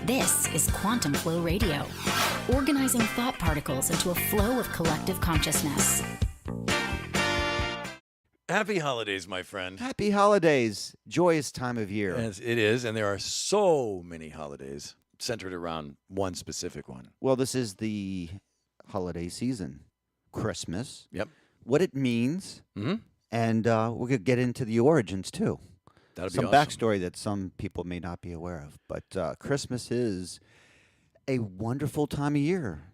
This is Quantum Flow Radio, organizing thought particles into a flow of collective consciousness. Happy holidays, my friend. Happy holidays. Joyous time of year. Yes, it is, and there are so many holidays centered around one specific one. Well, this is the holiday season. Christmas. Yep. What it means. Mm-hmm. And we're going to get into the origins, too. That'll be some awesome. backstory that some people may not be aware of. But Christmas is a wonderful time of year.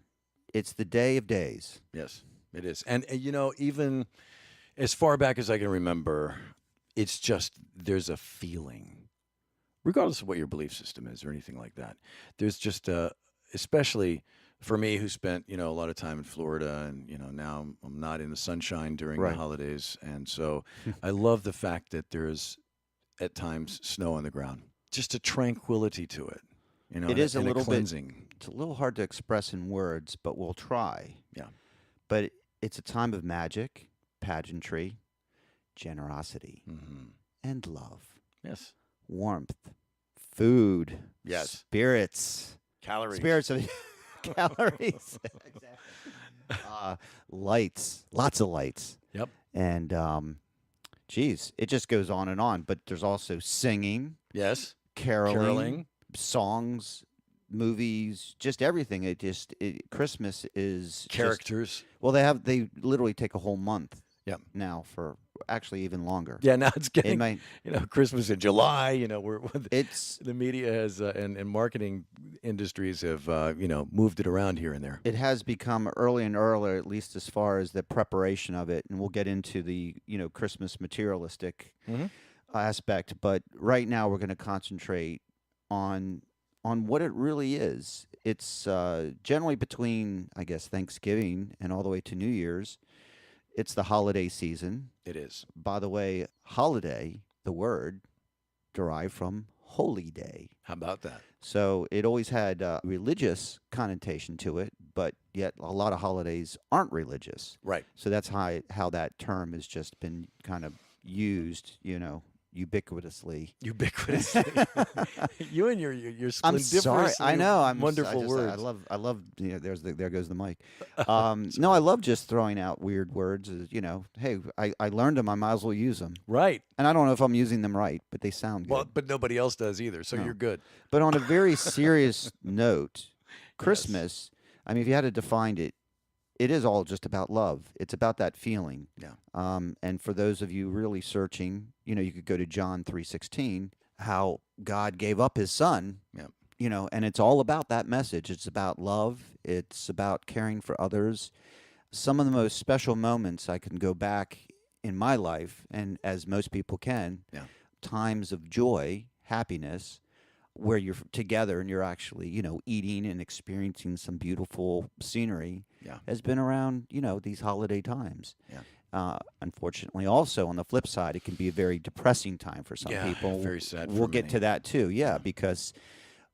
It's the day of days. Yes, it is. And you know, even as far back as I can remember, it's just there's a feeling, regardless of what your belief system is or anything like that. There's just especially for me who spent, a lot of time in Florida and, now I'm not in the sunshine during Right. the holidays. And so I love the fact that there's at times snow on the ground, just a tranquility to it. It is a and little cleansing. bit, it's a little hard to express in words, but we'll try. Yeah. But it's a time of magic, pageantry, generosity, Mm-hmm. and love. Yes. Warmth, food, Yes. spirits, Calories. spirits of calories, lights, lots of lights. Yep. And geez, it just goes on and on. But there's also singing, Yes. caroling, songs, movies, just everything. Christmas is Characters. they literally take a whole month. Yep. Now for actually even longer. Yeah, now it's It getting, might. Christmas in July, It's the media has and marketing industries have, moved it around here and there. It has become early and earlier, at least as far as the preparation of it, and we'll get into the Christmas materialistic Mhm. aspect. But right now, we're going to concentrate on what it really is. It's generally between, I guess, Thanksgiving and all the way to New Year's. It's the holiday season. It is. By the way, holiday, the word derived from holy day. How about that? So it always had a religious connotation to it, but yet a lot of holidays aren't religious. Right. So that's how that term has just been kind of used, ubiquitously. Ubiquitously. You and your I'm sorry. I know. Wonderful words. I love. There goes the mic. No, I love just throwing out weird words. Hey, I learned them. I might as well use them. Right. And I don't know if I'm using them right, but they sound good. Well, but nobody else does either, so No. you're good. But on a very serious note, Christmas, I mean, if you had to define it, it is all just about love. It's about that feeling. Yeah. And for those of you really searching, you could go to John 3:16, how God gave up his son. Yeah. And it's all about that message. It's about love. It's about caring for others. Some of the most special moments I can go back in my life, and as most people can, Yeah. times of joy, happiness, where you're together and you're actually, eating and experiencing some beautiful scenery, Yeah. has been around, these holiday times. Yeah. Unfortunately, also on the flip side, it can be a very depressing time for some Yeah, people. very sad for We'll get many. to that too, because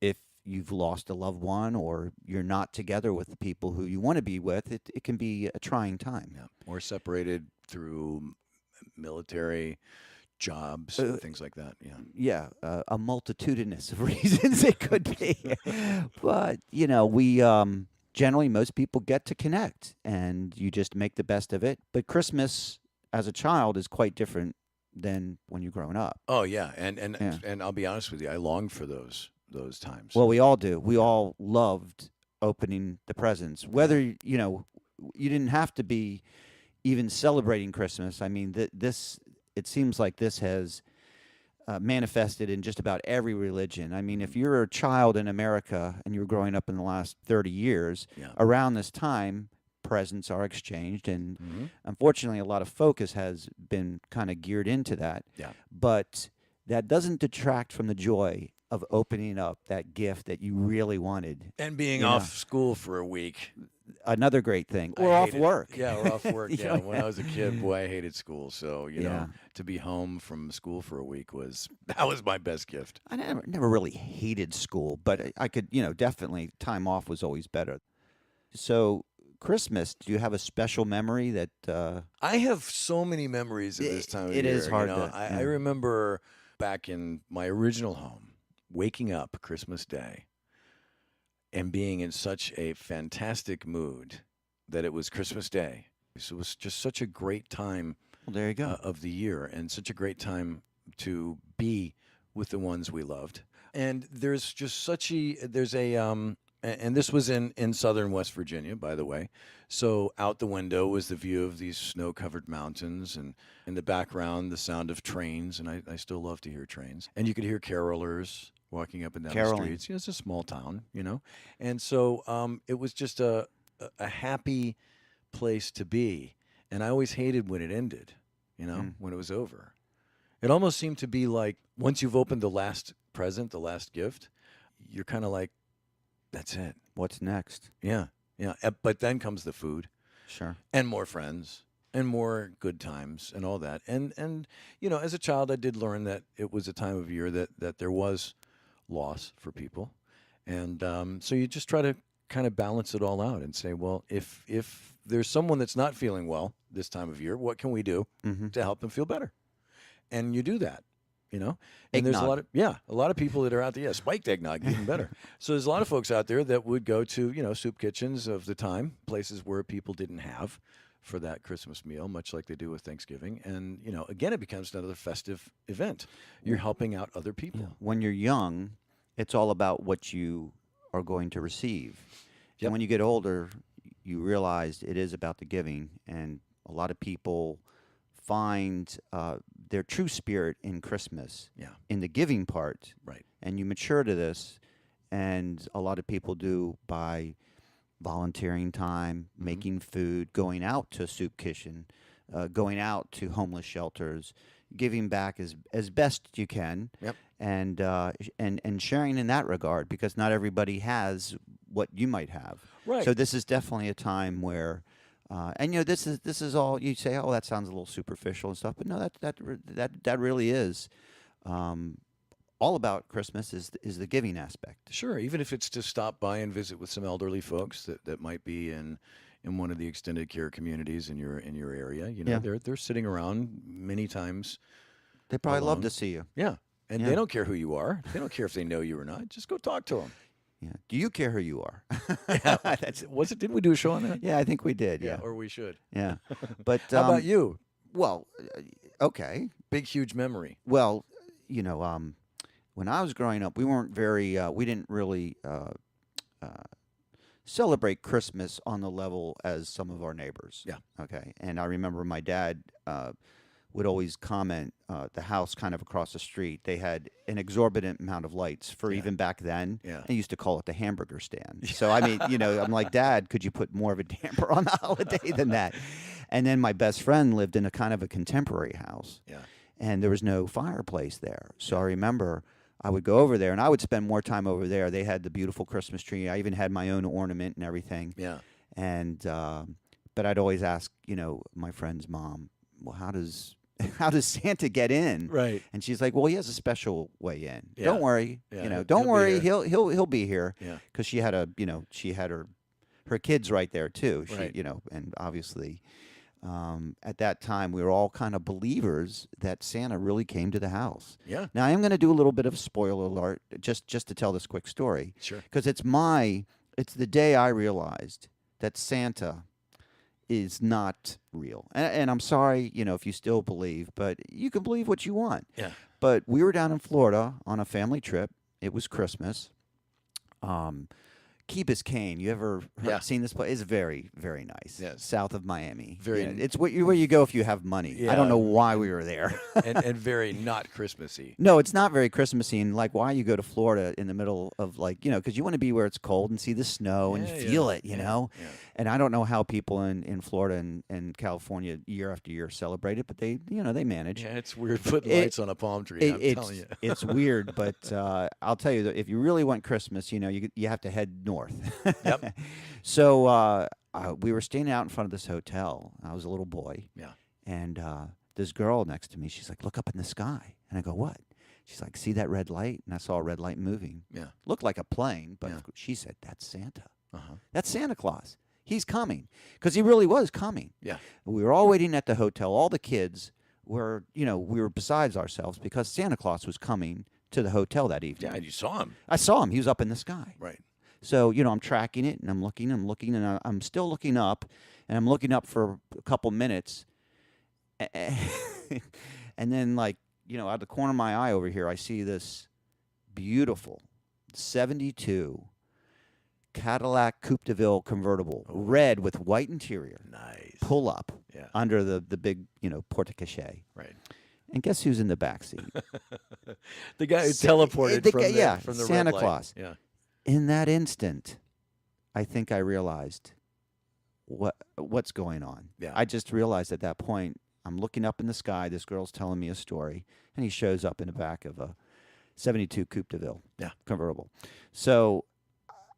if you've lost a loved one or you're not together with the people who you want to be with, it can be a trying time. Yeah. Or separated through military jobs, things like that. Yeah. Yeah, a multitudinous of reasons it could be. But, we generally, most people get to connect and you just make the best of it. But Christmas as a child is quite different than when you're growing up. Oh yeah, and Yeah. I'll be honest with you, I long for those times. Well, we all do. We all loved opening the presents. Whether, you didn't have to be even celebrating Christmas. I mean, it seems like this has manifested in just about every religion. I mean, if you're a child in America and you're growing up in the last 30 years, Yeah. around this time, presents are exchanged. And Mhm. unfortunately, a lot of focus has been kind of geared into that. Yeah. But that doesn't detract from the joy of opening up that gift that you really wanted. And being You off school for a week. Another great thing. I Or off hated- work. Yeah, or off work. You Yeah. know? When I was a kid, boy, I hated school. So, Yeah. to be home from school for a week that was my best gift. I never really hated school, but I could, definitely time off was always better. So Christmas, do you have a special memory that? I have so many memories of this time of It year. is hard you know? to- I yeah. remember back in my original home, waking up Christmas Day and being in such a fantastic mood that it was Christmas Day. So it was just such a great time Well, there you go. of the year, and such a great time to be with the ones we loved. And there's just such and this was in southern West Virginia, by the way. So out the window was the view of these snow-covered mountains, and in the background, the sound of trains. And I still love to hear trains. And you could hear carolers walking up and down the Caroling. streets. It's a small town, And so it was just a happy place to be. And I always hated when it ended, when it was over. It almost seemed to be like once you've opened the last present, the last gift, you're kind of like, that's it. What's next? Yeah. Yeah. But then comes the food Sure. and more friends and more good times and all that. And as a child, I did learn that it was a time of year that there was loss for people. And so you just try to kind of balance it all out and say, well, if there's someone that's not feeling well this time of year, what can we do to help them feel better? And you do that. And there's a lot of people that are out there. Spiked eggnog, even better. So there's a lot of folks out there that would go to, soup kitchens of the time, places where people didn't have for that Christmas meal, much like they do with Thanksgiving. And, again, it becomes another festive event. You're helping out other people. When you're young, it's all about what you are going to receive. Yep. And when you get older, you realize it is about the giving. And a lot of people find their true spirit in Christmas, in the giving part. Right. And you mature to this, and a lot of people do by volunteering time, making food, going out to a soup kitchen, going out to homeless shelters, giving back as best you can, and sharing in that regard, because not everybody has what you might have. Right. So this is definitely a time where. And this is all you say. Oh, that sounds a little superficial and stuff, but no, that really is all about Christmas. Is the giving aspect. Sure, even if it's to stop by and visit with some elderly folks that might be in one of the extended care communities in your area. They're sitting around many times. They probably love alone. to see you. Yeah, and Yeah. they don't care who you are. They don't care if they know you or not. Just go talk to them. Yeah. Do you care who you are? Didn't we do a show on that? Yeah, I think we did. Yeah. Or we should. Yeah. But How about you? Well, okay. Big, huge memory. Well, when I was growing up, we weren't very. We didn't really celebrate Christmas on the level as some of our neighbors. Yeah. Okay. And I remember my dad would always comment, the house kind of across the street, they had an exorbitant amount of lights for even back then. Yeah. They used to call it the hamburger stand. So, I mean, I'm like, Dad, could you put more of a damper on the holiday than that? And then my best friend lived in a kind of a contemporary house. Yeah. And there was no fireplace there. So I remember I would go over there, and I would spend more time over there. They had the beautiful Christmas tree. I even had my own ornament and everything. Yeah. And but I'd always ask, my friend's mom, well, how does Santa get in? Right. And she's like, well, he has a special way in. Yeah. Don't worry. Yeah, Don't he'll be worry. here. He'll be here. Yeah. Because she had her kids right there too. She, Right. and obviously at that time we were all kind of believers that Santa really came to the house. Yeah. Now I am going to do a little bit of spoiler alert just to tell this quick story. Sure. Because it's the day I realized that Santa is not real. And I'm sorry, if you still believe, but you can believe what you want. Yeah. But we were down in Florida on a family trip. It was Christmas. Key Biscayne. You ever seen this place? It's very, very nice. Yes. South of Miami. Very- It's where you go if you have money. I Yeah. don't know why we were there. and very not Christmassy. No, it's not very Christmassy. And like, why you go to Florida in the middle of because you want to be where it's cold and see the snow and Yeah, feel yeah, it, yeah. And I don't know how people in Florida and California year after year celebrate it, but they manage. Yeah, it's weird putting It- lights on a palm tree. I'm telling you. It's weird, but I'll tell you that if you really want Christmas, you have to head north. Yep. So we were staying out in front of this hotel. I was a little boy. Yeah. And this girl next to me, she's like, look up in the sky. And I go, what? She's like, see that red light? And I saw a red light moving. Yeah. Looked like a plane, but Yeah. she said, that's Santa. Uh-huh. That's Santa Claus. He's coming. Because he really was coming. Yeah. We were all waiting at the hotel. All the kids were, we were besides ourselves because Santa Claus was coming to the hotel that evening. Yeah, and you saw him. I saw him. He was up in the sky. Right. So, I'm tracking it and I'm looking, and I'm still looking up, and I'm looking up for a couple minutes. And then, like, out of the corner of my eye over here, I see this beautiful 72 Cadillac Coupe de Ville convertible, red with white interior, Nice. pull up Yeah. under the big, porte cochere. Right. And guess who's in the back seat? The guy who Sa- teleported the from guy- the, yeah, from the Santa red light. Claus. Yeah. In that instant, I think I realized what's going on. Yeah. I just realized at that point, I'm looking up in the sky. This girl's telling me a story, and he shows up in the back of a 72 Coupe de Ville convertible. So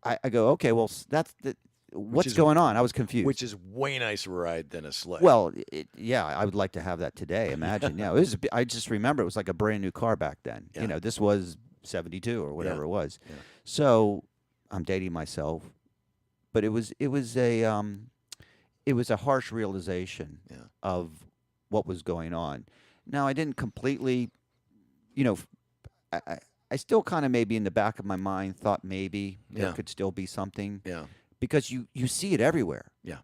I go, okay, well, what's is- going on? I was confused. Which is way nicer ride than a sleigh. Well, yeah, I would like to have that today. Imagine, I just remember it was like a brand new car back then. Yeah. This was 72 or whatever Yeah. it was. Yeah. So I'm dating myself, but it was a harsh realization Yeah. of what was going on. Now I didn't completely, I still kind of maybe in the back of my mind thought maybe there Yeah. could still be something Yeah. because you see it everywhere. Yeah.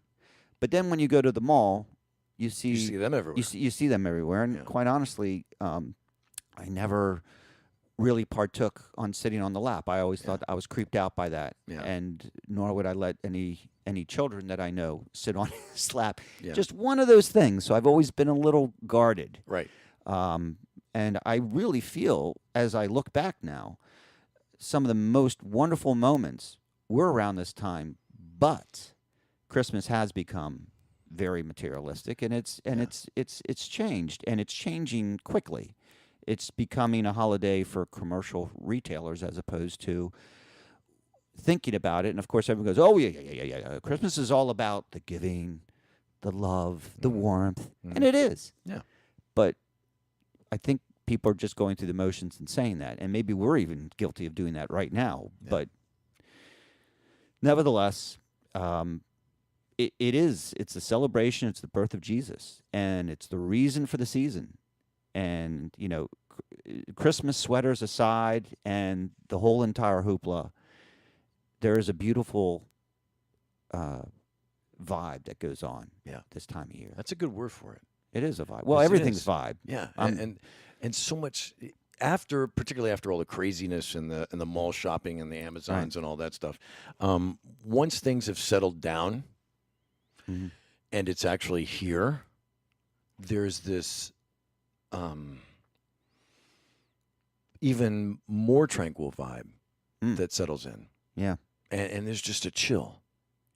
But then when you go to the mall, you see You see them everywhere. you see them everywhere, and Yeah. quite honestly, I never really partook on sitting on the lap. I always thought I was creeped out by that, Yeah. and nor would I let any children that I know sit on his lap. Yeah. Just one of those things. So I've always been a little guarded, Right. and I really feel, as I look back now, some of the most wonderful moments were around this time. But Christmas has become very materialistic, and it's changed, and it's changing quickly. It's becoming a holiday for commercial retailers as opposed to thinking about it. And of course, everyone goes, "Oh yeah. Christmas is all about the giving, the love, the warmth," and it is. Yeah. But I think people are just going through the motions and saying that, and maybe we're even guilty of doing that right now. Yeah. But nevertheless, it's a celebration. It's the birth of Jesus, and it's the reason for the season. And Christmas sweaters aside, and the whole entire hoopla, there is a beautiful vibe that goes on this time of year. That's a good word for it. It is a vibe. Well, Yes, it everything's is. vibe. Yeah. I'm- And so much particularly after all the craziness and the mall shopping and the Amazons and all that stuff. Once things have settled down Mhm. and it's actually here, there's this even more tranquil vibe that settles in. Yeah. And there's just a chill,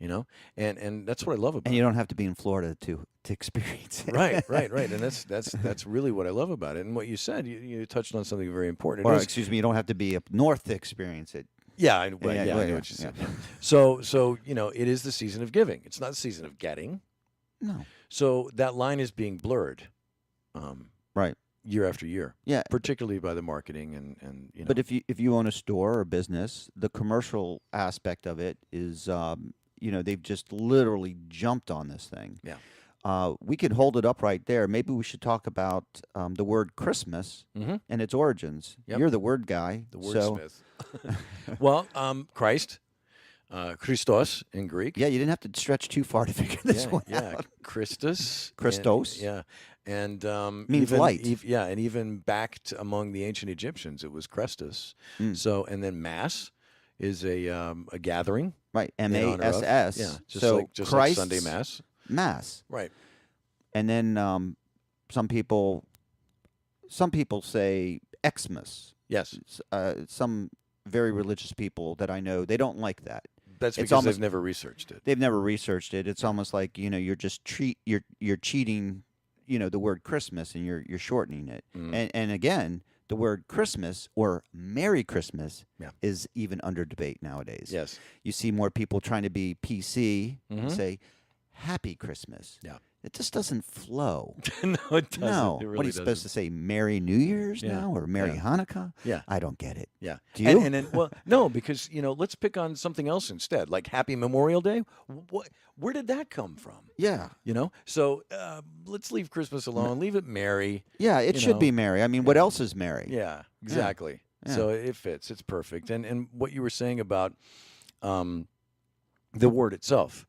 and that's what I love about And it. you don't have to be in Florida to experience it. Right. And that's really what I love about it. And what you said, you touched on something very important. It Or is- excuse me, you don't have to be up north to experience it. yeah, I know yeah, what you said. So it is the season of giving. It's not the season of getting. No. So that line is being blurred, Right. year after year, Yeah. particularly by the marketing and But if you own a store or business, the commercial aspect of it is, they've just literally jumped on this thing. Yeah. We could hold it up right there. Maybe we should talk about the word Christmas Mhm. and its origins. Yep. You're the word guy. the so, wordsmith. Well, Christ, Christos in Greek. yeah, you didn't have to stretch too far to figure this one out. Christus. Christos. And Means even, light. And even back among the ancient Egyptians, it was Christus. Mm. So, and then Mass is a gathering. Right. in honor of- MASS. Yeah, just so like Christ's Sunday Mass. Mass. Right. And then some people say Xmas. Yes, Some very religious people that I know, they don't like that. that's It's because almost- they've never researched it. They've never researched it. It's almost like you're just you're cheating, the word Christmas, and you're shortening it. Mm. And again, the word Christmas or Merry Christmas Yeah. is even under debate nowadays. Yes. You see more people trying to be PC and Mhm. say Happy Christmas. Yeah. It just doesn't flow. No, it doesn't. No. It really What are you supposed to say? Merry New Year's Yeah. now or Merry Yeah. Hanukkah? Yeah. I don't get it. Yeah. Do you? And then, well, no, because let's pick on something else instead, like Happy Memorial Day. Where did that come from? Yeah. So let's leave Christmas alone. Leave it merry. Yeah, it You should be know, merry. I mean, what else is merry? Yeah, exactly. Yeah. So it fits. It's perfect. And what you were saying about the word itself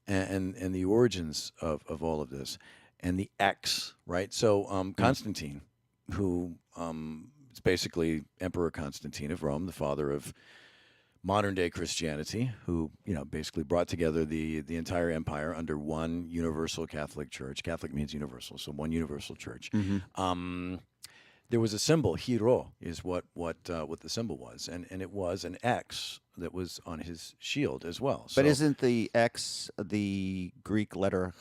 and the origins of all of this and the X, right? So Constantine, who is basically Emperor Constantine of Rome, the father of modern day Christianity, who basically brought together the entire empire under one universal Catholic church. Catholic means universal, so one universal church. There was a symbol, hero, is what the symbol was, and it was an X that was on his shield as well. But So, isn't the X the Greek letter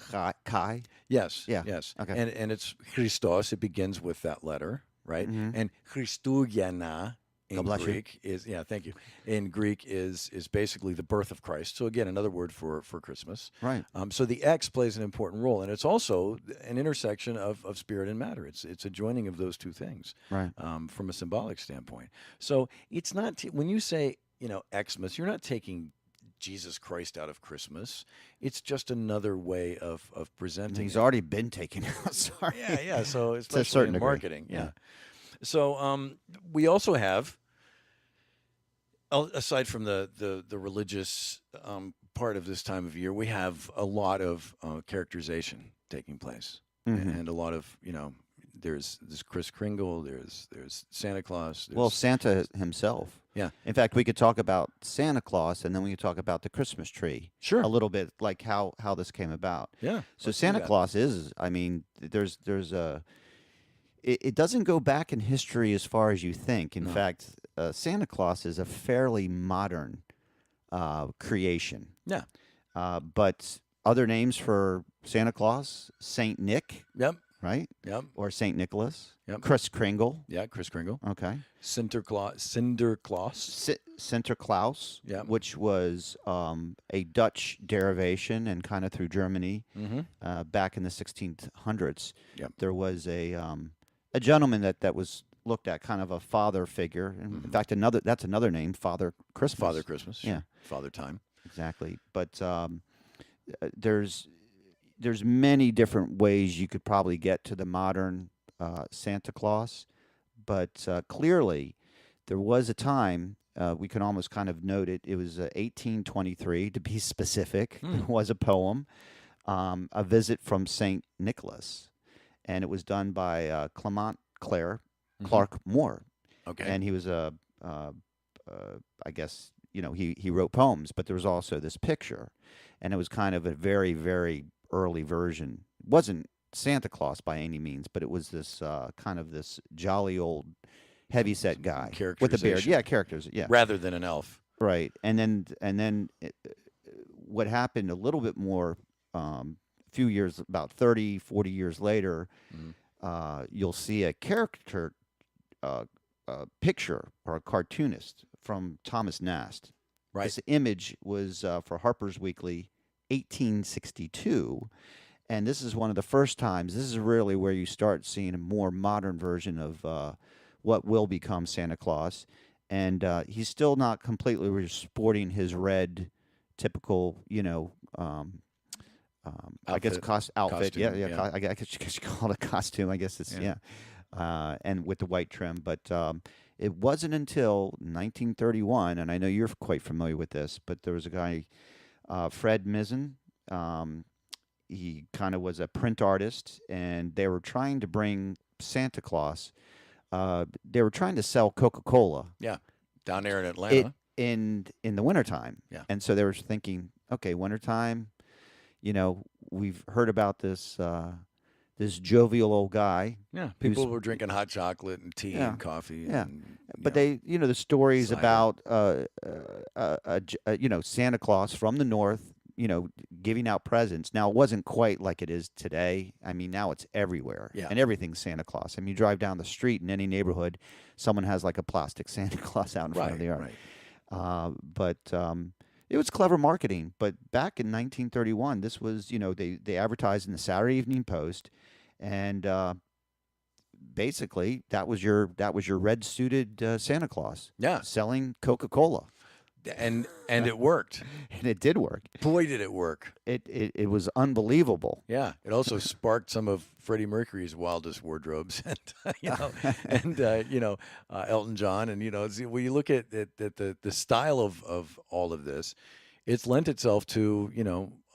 chi? yes, Yeah. yes, Okay. and it's Christos. It begins with that letter, right? And Christougena in God bless you. Greek is thank you. In Greek is basically the birth of Christ. So again, another word for Christmas. Right. So the X plays an important role, and it's also an intersection of spirit and matter. It's a joining of those two things, Right. from a symbolic standpoint. So it's not when you say Xmas, you're not taking Jesus Christ out of Christmas. It's just another way of presenting. He's it. already been taken out. Sorry. Yeah. So especially certain in degree. marketing, Yeah. So we also have, aside from the religious part of this time of year, we have a lot of characterization taking place, and a lot of there's Kris Kringle, there's Santa Claus. There's, Well, Santa himself. Yeah. In fact, we could talk about Santa Claus, and then we could talk about the Christmas tree. Sure. A little bit, like how this came about. Yeah. So let's do Santa that. Claus is. I mean, there's a. It doesn't go back in history as far as you think. In fact, Santa Claus is a fairly modern creation. Yeah. But other names for Santa Claus: Saint Nick, Yep. right? Yep. Or Saint Nicholas. Yep. Kris Kringle. Yeah. Kris Kringle. Okay. Sinterklaas. Sinterklaas, Yeah. which was a Dutch derivation and kind of through Germany back in the 1600s. Yep. There was a gentleman that was looked at kind of a father figure. And in fact, that's another name, Father Christmas. Father Christmas. Yeah. Father Time. Exactly. But there's many different ways you could probably get to the modern Santa Claus, but clearly there was a time we can almost kind of note it. It was 1823 to be specific. There was a poem, a visit from Saint Nicholas, and it was done by Clement Clark Moore, Okay. and he was I guess he wrote poems, but there was also this picture, and it was kind of a very, very early version. It wasn't Santa Claus by any means, but it was this kind of this jolly old heavyset guy with a beard. Characterization. Yeah, characters. Yeah, Rather than an elf. right. And then what happened a little bit more, few years, about 30, 40 years later, you'll see a caricature picture or a cartoonist from Thomas Nast. Right. This image was for Harper's Weekly, 1862. And this is one of the first times, this is really where you start seeing a more modern version of what will become Santa Claus. And he's still not completely sporting his red, typical, I guess outfit. Costume, Yeah. I guess you could call it a costume. I guess it's, yeah. And with the white trim. But it wasn't until 1931, and I know you're quite familiar with this, but there was a guy, Fred Mizzen. He kind of was a print artist, and they were trying to bring Santa Claus. They were trying to sell Coca-Cola. Yeah. Down there in Atlanta. In the wintertime. Yeah. And so they were thinking, okay, wintertime, we've heard about this this jovial old guy. Yeah. People were drinking hot chocolate and tea and coffee. Yeah. And, But they, the stories cider. about, Santa Claus from the north, giving out presents. Now, it wasn't quite like it is today. I mean, now it's everywhere. Yeah. And everything's Santa Claus. I mean, you drive down the street in any neighborhood, someone has like a plastic Santa Claus out in front of the yard. Right. But it was clever marketing. But back in 1931, this was, they advertised in the Saturday Evening Post, and basically that was your red suited Santa Claus. Yeah. Selling Coca-Cola. and it worked. And it did work. Boy, did it work. It was unbelievable. Yeah, it also sparked some of Freddie Mercury's wildest wardrobes, and Elton John, and when you look at the style of all of this, it's lent itself to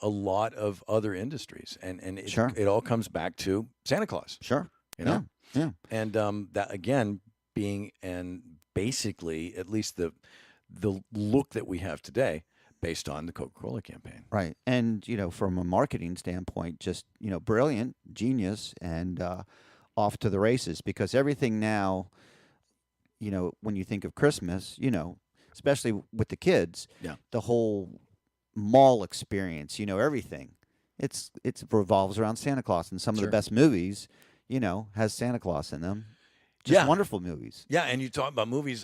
a lot of other industries, and Sure. it all comes back to Santa Claus, Sure. Yeah. Yeah. and that again being basically at least the look that we have today based on the Coca-Cola campaign. Right. And, from a marketing standpoint, just, brilliant, genius, and off to the races, because everything now, when you think of Christmas, especially with the kids, Yeah. the whole mall experience, everything. It revolves around Santa Claus, and some of Sure. the best movies, has Santa Claus in them. Just Yeah. wonderful movies. Yeah, and you talk about movies,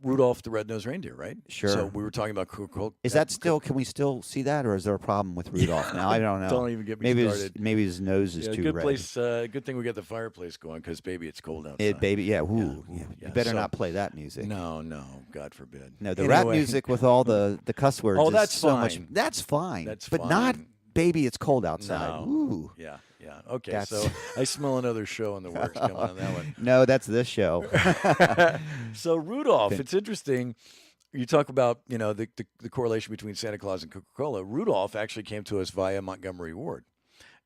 Rudolph the Red-Nosed Reindeer, right? Sure. So we were talking about Coca-Cola. Is that still? Can we still see that, or is there a problem with Rudolph now? I don't know. Don't even get me maybe started. maybe his nose is too good red. place. Good thing we got the fireplace going because, baby, it's cold outside. Baby, yeah. Ooh, Yeah, You yeah. better So- not play that music. No, God forbid. No, the rap Anyway, music with all the cuss words. Oh, is that's so much. fine. That's fine. That's but not fine. baby. It's cold outside. No. Ooh. Yeah. Okay, That's- so I smell another show in the works coming on that one. No, that's this show. So Rudolph, it's interesting. You talk about the correlation between Santa Claus and Coca-Cola. Rudolph actually came to us via Montgomery Ward,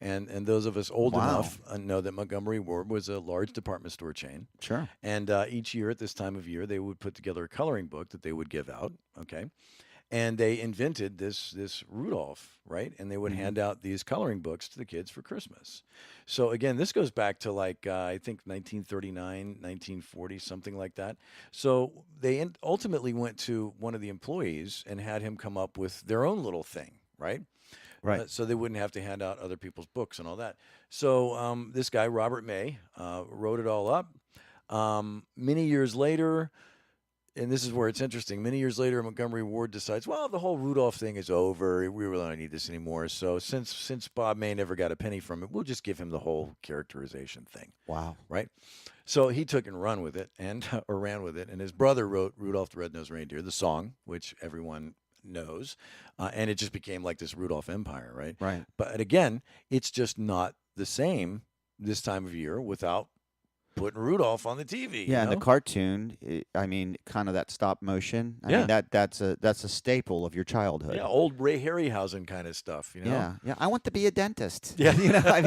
and those of us old Wow. enough know that Montgomery Ward was a large department store chain. Sure. And each year at this time of year, they would put together a coloring book that they would give out. Okay. And they invented this Rudolph, right? And they would Mm-hmm. hand out these coloring books to the kids for Christmas. So again, this goes back to I think 1939, 1940, something like that. So they ultimately went to one of the employees and had him come up with their own little thing, right? Right. So they wouldn't have to hand out other people's books and all that. So this guy, Robert May, wrote it all up. Many years later, and this is where it's interesting, many years later, Montgomery Ward decides, well, the whole Rudolph thing is over. We really don't need this anymore. So since Bob May never got a penny from it, we'll just give him the whole characterization thing, Wow. right? So he took and ran with it, and his brother wrote Rudolph the Red-Nosed Reindeer, the song, which everyone knows, and it just became like this Rudolph empire, right? Right. But again, it's just not the same this time of year without putting Rudolph on the TV. Yeah, and you the know? cartoon. Kind of that stop motion. I Yeah. mean, that's a staple of your childhood. Yeah, old Ray Harryhausen kind of stuff, Yeah, yeah. I want to be a dentist. Yeah. I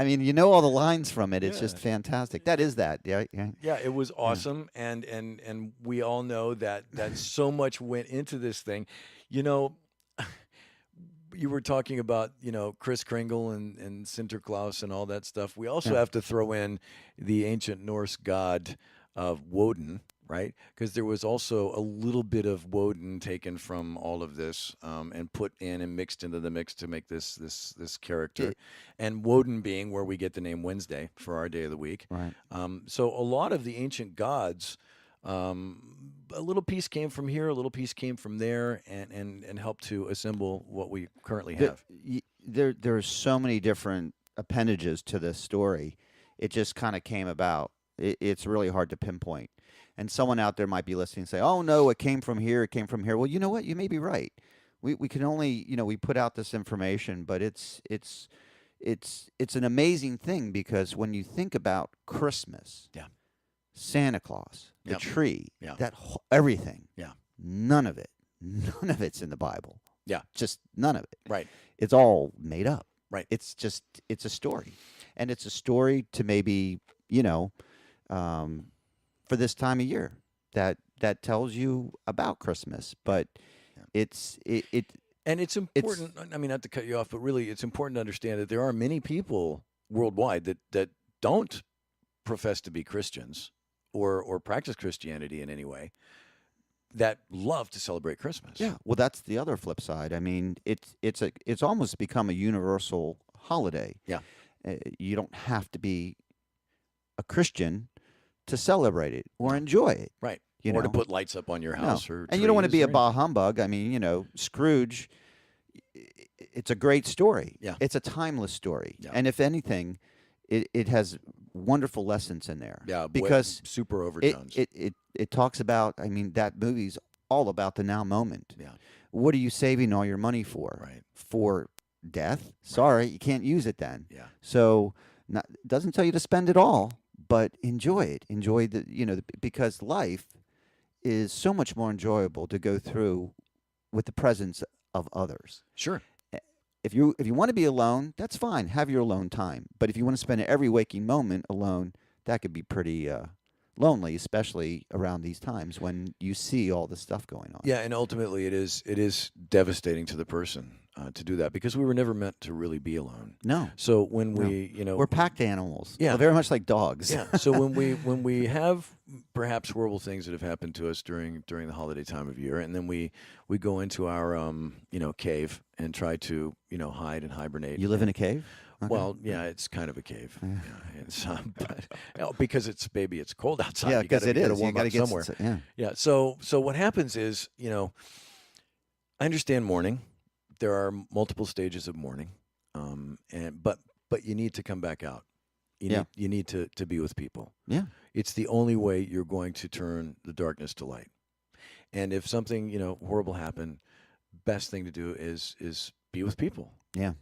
mean, all the lines from it. It's Yeah. just fantastic. That is that. Yeah, yeah. Yeah, it was awesome, and we all know that so much went into this thing. You were talking about Kris Kringle and Sinterklaas and all that stuff. We also have to throw in the ancient Norse god of Woden, right? Because there was also a little bit of Woden taken from all of this and put in and mixed into the mix to make this character. And Woden being where we get the name Wednesday for our day of the week. Right. So a lot of the ancient gods, a little piece came from here, a little piece came from there, and helped to assemble what we currently have. There are so many different appendages to this story. It just kind of came about. It's really hard to pinpoint. And someone out there might be listening and say, "Oh no, it came from here. It came from here." Well, you know what? You may be right. We can only we put out this information, but it's an amazing thing, because when you think about Christmas, Yeah. Santa Claus, the Yep. tree, Yeah. everything, Yeah. none of it's in the Bible. Yeah. Just none of it. Right. It's all made up. Right. It's a story, and it's a story to maybe for this time of year that tells you about Christmas, but it's And it's important. I mean, not to cut you off, but really, it's important to understand that there are many people worldwide that don't profess to be Christians or practice Christianity in any way, that love to celebrate Christmas. Yeah, well, that's the other flip side. I mean, it's almost become a universal holiday. Yeah. You don't have to be a Christian to celebrate it or enjoy it. Right. You or to know? put lights up on your house, or And you don't want to trees be a or bah humbug. I mean, Scrooge. It's a great story. Yeah. It's a timeless story, Yeah. and if anything, it has wonderful lessons in there. Yeah, because super it, overtones. it talks about. I mean, that movie's all about the now moment. Yeah. What are you saving all your money for? Right. For death? Sorry, you can't use it then. Yeah. So, doesn't tell you to spend it all, but enjoy it. Enjoy because life is so much more enjoyable to go through with the presence of others. Sure. If you want to be alone, that's fine. Have your alone time. But if you want to spend every waking moment alone, that could be pretty lonely, especially around these times when you see all this stuff going on. Yeah, and ultimately it is devastating to the person to do that because we were never meant to really be alone. No. So when we, we're packed animals. Yeah. Very much like dogs. Yeah. So when we have perhaps horrible things that have happened to us during the holiday time of year, and then we go into our cave and try to hide and hibernate. You live in a cave? Okay. Well, yeah, it's kind of a cave. Yeah. It's, but, because it's cold outside. Yeah, you gotta, because it you is. gotta warm You got to up get somewhere. Yeah. Yeah. So what happens is, I understand mourning. There are multiple stages of mourning, but you need to come back out. You need to be with people. Yeah. It's the only way you're going to turn the darkness to light. And if something horrible happened, best thing to do is be with people. Yeah.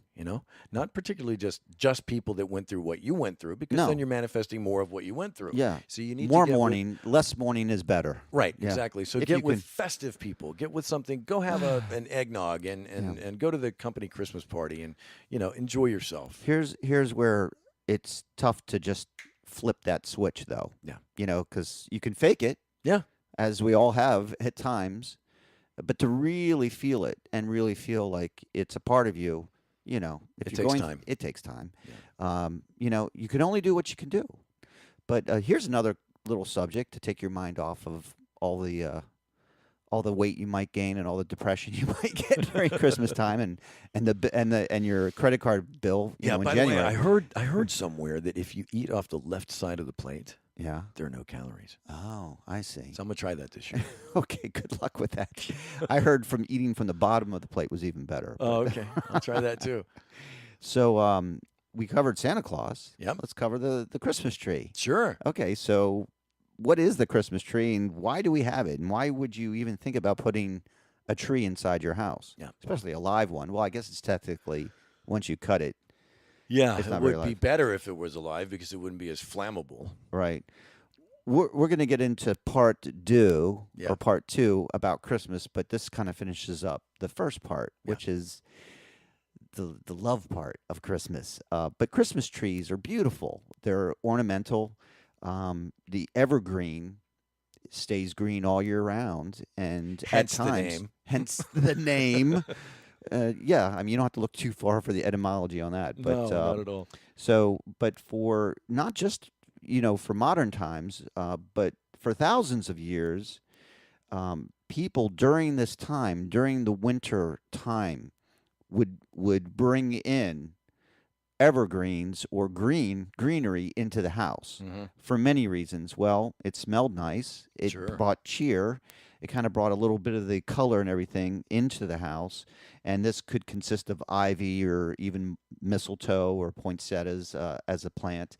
Not particularly just people that went through what you went through, because then you're manifesting more of what you went through. Yeah. So you need more to get mourning. Less mourning is better. Right. Yeah. Exactly. So If get you with can- festive people. Get with something. Go have an eggnog and go to the company Christmas party and enjoy yourself. Here's where it's tough to just flip that switch, though. Yeah. Because you can fake it. Yeah. As we all have at times, but to really feel it and really feel like it's a part of you, if It you're takes going, time. it takes time. Yeah. You can only do what you can do. But here's another little subject to take your mind off of all the weight you might gain and all the depression you might get during Christmas time and your credit card bill. Yeah. In By the way, January. I heard somewhere that if you eat off the left side of the plate, Yeah. there are no calories. Oh, I see. So I'm gonna try that this year. Okay, good luck with that. I heard from eating from the bottom of the plate was even better. Oh, okay. I'll try that too. So we covered Santa Claus. Yep. Let's cover the Christmas tree. Sure. Okay, so what is the Christmas tree and why do we have it? And why would you even think about putting a tree inside your house? Yeah. Especially a live one. Well, I guess it's technically, once you cut it, Yeah, It's it not very would be live. better if it was alive because it wouldn't be as flammable. right? We're going to get into part Yeah. or part two about Christmas, but this kind of finishes up the first part, Yeah. which is the love part of Christmas. But Christmas trees are beautiful. They're ornamental. The evergreen stays green all year round, and Hence at the times, name. hence the name. Yeah, I mean, you don't have to look too far for the etymology on that. But no, not at all. so, but for not just for modern times, but for thousands of years, people during this time, during the winter time, would bring in evergreens or greenery into the house for many reasons. Well, it smelled nice. It Sure. brought cheer. It kind of brought a little bit of the color and everything into the house. And this could consist of ivy or even mistletoe or poinsettias as a plant.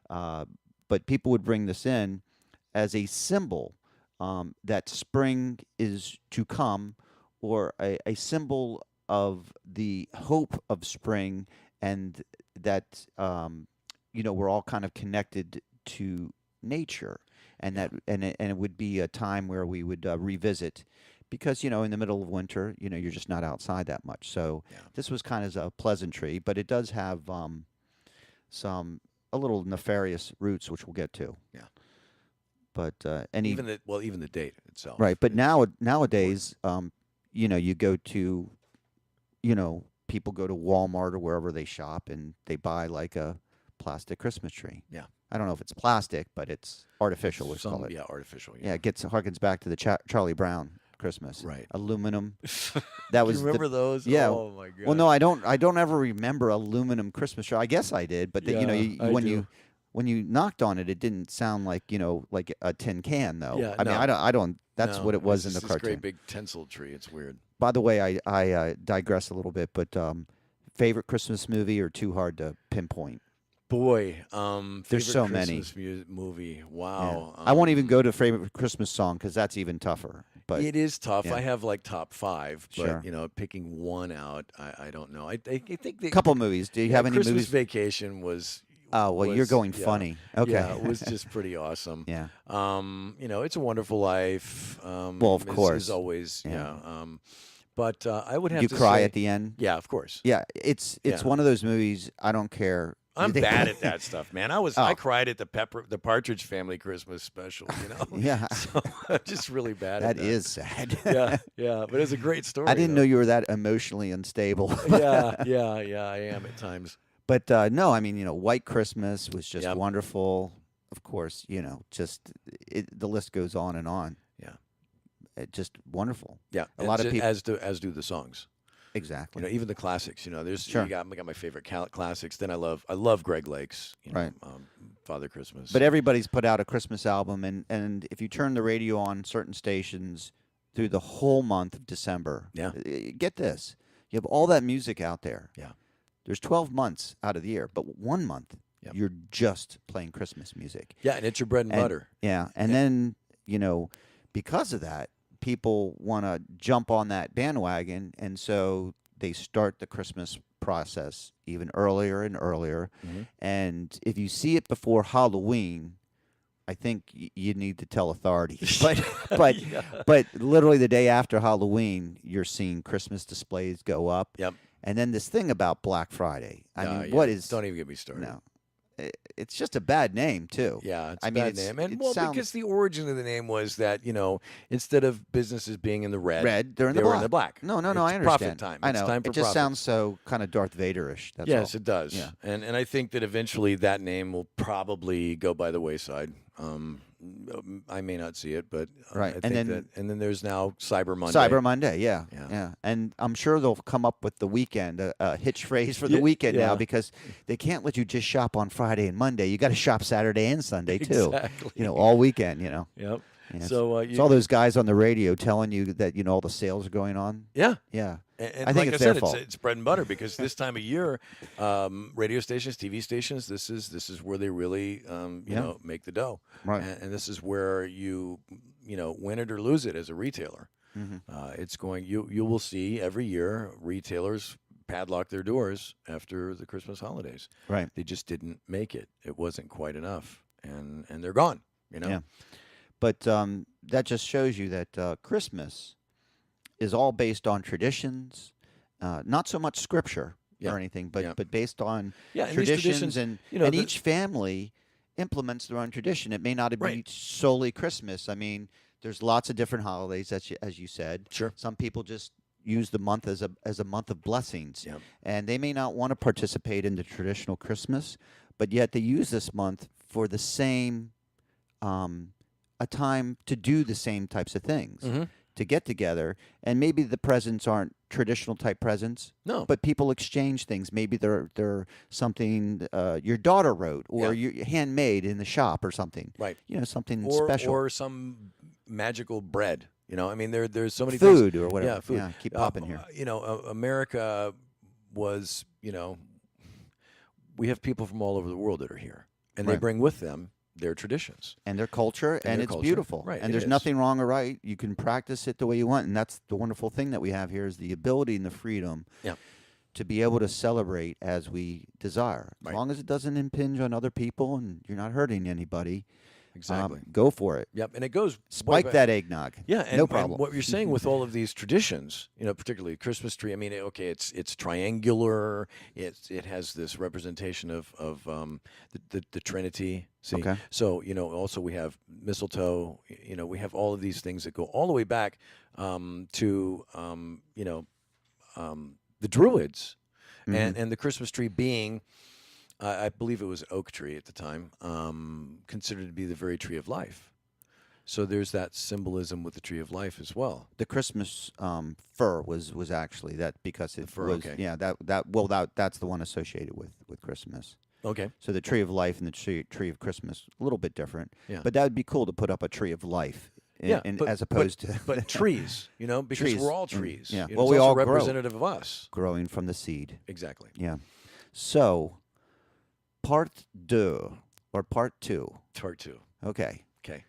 But people would bring this in as a symbol that spring is to come, or a symbol of the hope of spring, and that we're all kind of connected to nature, and it would be a time where we would revisit, because in the middle of winter, you're just not outside that much. So Yeah. this was kind of a pleasantry, but it does have a little nefarious roots, which we'll get to. Yeah. But Even the date itself. right, but nowadays, you go to, people go to Walmart or wherever they shop and they buy like a plastic Christmas tree. Yeah. I don't know if it's plastic, but it's artificial. Let's call it. Yeah, artificial. Yeah, it harkens back to the Charlie Brown Christmas. Right. Aluminum. That was you remember those? yeah. Oh my god. Well, no, I don't. I don't ever remember aluminum Christmas tree. I guess I did, but Yeah, when you knocked on it, it didn't sound like like a tin can though. Yeah, I mean, no. I don't. That's No, what it was in it's the this cartoon. great big tinsel tree. It's weird. By the way, I digress a little bit, but favorite Christmas movie or too hard to pinpoint? Boy, There's favorite so many. Christmas movie. Yeah. Wow. I won't even go to favorite Christmas song because that's even tougher. But It is tough. yeah. I have like top 5, but Sure. picking one out, I don't know. I think the couple movies. Do you have any Christmas movies? Vacation was. Oh well, you're was- going yeah. funny. Okay. Yeah, it was just pretty awesome. Yeah. It's a Wonderful Life. Well, of course. is always Yeah. but I would have You to cry say, at the end. Yeah, of course. Yeah, it's Yeah. one of those movies. I don't care. I'm They- bad at that stuff, man. I Oh. cried at the Partridge Family Christmas special. Yeah, So I'm just really bad at that that. is sad. Yeah, but it's a great story. I didn't know though. you were that emotionally unstable. Yeah, I am at times. But no, I mean, White Christmas was just Yep. wonderful. Of course, just the list goes on and on. Yeah. Just wonderful. Yeah, A lot of people- as do the songs. Exactly. Even the classics. There's Sure. I got my favorite classics. Then I love Greg Lake's. Right. Father Christmas. But everybody's put out a Christmas album, and if you turn the radio on certain stations through the whole month of December, Yeah. get this: you have all that music out there. Yeah. There's 12 months out of the year, but 1 month Yep. you're just playing Christmas music. Yeah, and it's your bread and butter. Yeah, and then because of that, people want to jump on that bandwagon, and so they start the Christmas process even earlier and earlier. Mhm. And if you see it before Halloween, I think you need to tell authorities. But Yeah. but literally the day after Halloween, you're seeing Christmas displays go up. Yep. And then this thing about Black Friday. I Yeah, mean, yeah. what is Don't even get me started. no? It's just a bad name too. Yeah, it's I a mean, bad it's- name. And it well, sounds- because the origin of the name was that, instead of businesses being in the red, Red, they're in they the were black. in the black. No, I It's understand. profit time. I It's know. time for It just profits. sounds so kind of Darth Vader-ish. That's Yes, all. it does. Yeah. And I think that eventually that name will probably go by the wayside. I may not see it, but Right. I And think then- and then there's now Cyber Monday. Cyber Monday, yeah, Yeah. yeah, and I'm sure they'll come up with the weekend, a hitch phrase for the Yeah, weekend now, yeah. because they can't let you just shop on Friday and Monday. You got to shop Saturday and Sunday too. Exactly. All weekend. Yep. Yeah, So it's all those guys on the radio telling you that all the sales are going on. yeah. Yeah, And I think like it's I their said, fault. it's bread and butter because this time of year, radio stations, TV stations, this is where they really Yeah. make the dough, Right. And this is where you win it or lose it as a retailer. Mhm. It's going you will see every year retailers padlock their doors after the Christmas holidays. Right. They just didn't make it. It wasn't quite enough, and they're gone. Yeah. But that just shows you that Christmas is all based on traditions, not so much scripture Yeah. or anything, but Yeah. but based on Yeah, and these traditions, traditions, and the- each family implements their own tradition. It may not be Right. solely Christmas. I mean, there's lots of different holidays, as you said. Sure. Some people just use the month as a month of blessings, Yep. and they may not want to participate in the traditional Christmas, but yet they use this month for the same a time to do the same types of things, Mhm. to get together, and maybe the presents aren't traditional type presents, No. but people exchange things. Maybe they're something your daughter wrote or Yeah. you handmade in the shop or something. Right. Something or special. or some magical bread. I mean, there's so many Food things. or whatever. Yeah, food. keep popping here. America was, we have people from all over the world that are here, and they Right. bring with them their traditions. And their culture, and their it's culture. beautiful. Right, And it there's is. nothing wrong or right. You can practice it the way you want, and that's the wonderful thing that we have here is the ability and the freedom Yeah. to be able to celebrate as we desire. As Right. long as it doesn't impinge on other people and you're not hurting anybody, Exactly. go for it. Yep, and it goes way Spike back- that eggnog. Yeah, and, no and problem. what you're saying with all of these traditions, particularly Christmas tree. I mean, okay, it's triangular. It has this representation of the Trinity. See, Okay. so also we have mistletoe. We have all of these things that go all the way back to the Druids, and the Christmas tree being. I believe it was an oak tree at the time, considered to be the very tree of life. So there's that symbolism with the tree of life as well. The Christmas fir was actually that because it fir, was okay. that's the one associated with Christmas. Okay. So the tree of life and the tree of Christmas a little bit different. Yeah. But that would be cool to put up a tree of life. As opposed to but trees, because Trees, we're all and- trees. yeah. It's Well, we also all grow. representative of us. growing from the seed. Exactly. Yeah. So part deux or part two. Part two. Okay. Okay.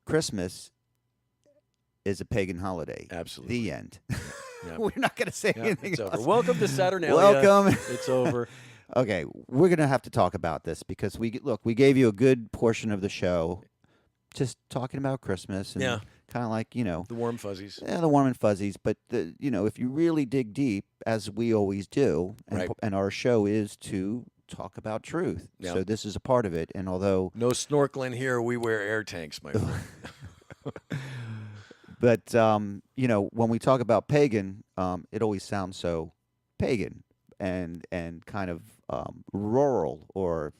Christmas is a pagan holiday. Absolutely. The end. Yeah. We're not going to say Yeah, anything it's over. else. Welcome to Saturnalia. Welcome. It's over. Okay, we're going to have to talk about this because we gave you a good portion of the show just talking about Christmas and Yeah. kind of like, The warm fuzzies. yeah, the warm and fuzzies, but if you really dig deep, as we always do, and, Right. and our show is to talk about truth. Yeah. So this is a part of it. And although, No snorkeling here. We wear air tanks, my friend. but when we talk about pagan, it always sounds so pagan and kind of rural or